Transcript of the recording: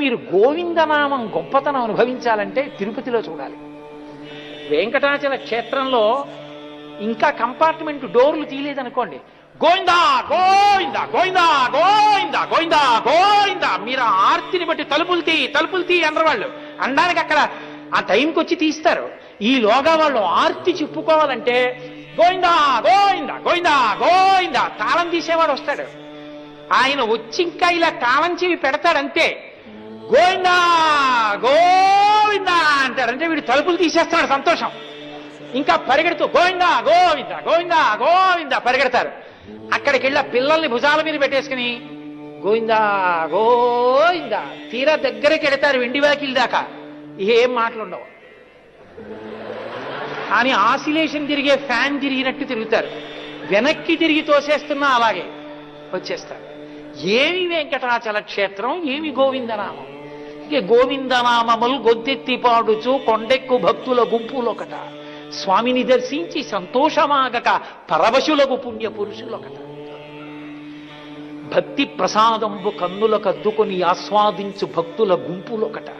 మీరు గోవిందనామం గొప్పతనం అనుభవించాలంటే తిరుపతిలో చూడాలి. వెంకటాచల క్షేత్రంలో ఇంకా కంపార్ట్మెంట్ డోర్లు తీయలేదనుకోండి, గోవిందా గోవిందా గోవిందా గోవిందా గోవిందా గోవిందా, మీరు ఆర్తిని బట్టి తలుపులు తీ అన్నవాళ్ళు అనడానికి అక్కడ ఆ టైంకి వచ్చి తీస్తారు. ఈలోగా వాళ్ళు ఆర్తి చెప్పుకోవాలంటే గోవిందా గోవిందా గోవిందా గోవిందా తాళం తీసేవాడు వస్తాడు. ఆయన వచ్చి ఇంకా ఇలా తాళం చెవి పెడతాడంతే, గోవిందా గోవిందా అంటాడంటే వీడు తలుపులు తీసేస్తున్నాడు సంతోషం. ఇంకా పరిగెడుతూ గోవిందా గోవిందా గోవిందా గోవిందా పరిగెడతారు. అక్కడికి వెళ్ళి పిల్లల్ని భుజాల మీద పెట్టేసుకుని గోవిందా గోవిందా తీరా దగ్గరికి వెడతారు వెండి వాకిలి దాకా, ఏం మాటలుండవు. కానీ ఆసిలేషన్ తిరిగే ఫ్యాన్ తిరిగినట్టు తిరుగుతారు, వెనక్కి తిరిగి తోసేస్తున్నా అలాగే వచ్చేస్తారు. ఏమి వెంకటాచల క్షేత్రం, ఏమి గోవిందనామం. ఇంకే గోవిందనామములు గొంతెత్తి పాడుచు కొండెక్కు భక్తుల గుంపులొకట, స్వామిని దర్శించి సంతోషమాగక పరవశులకు పుణ్య పురుషులొకట. భక్తి ప్రసాదంబు కన్నుల కద్దుకొని ఆస్వాదించు భక్తుల గుంపులొకట.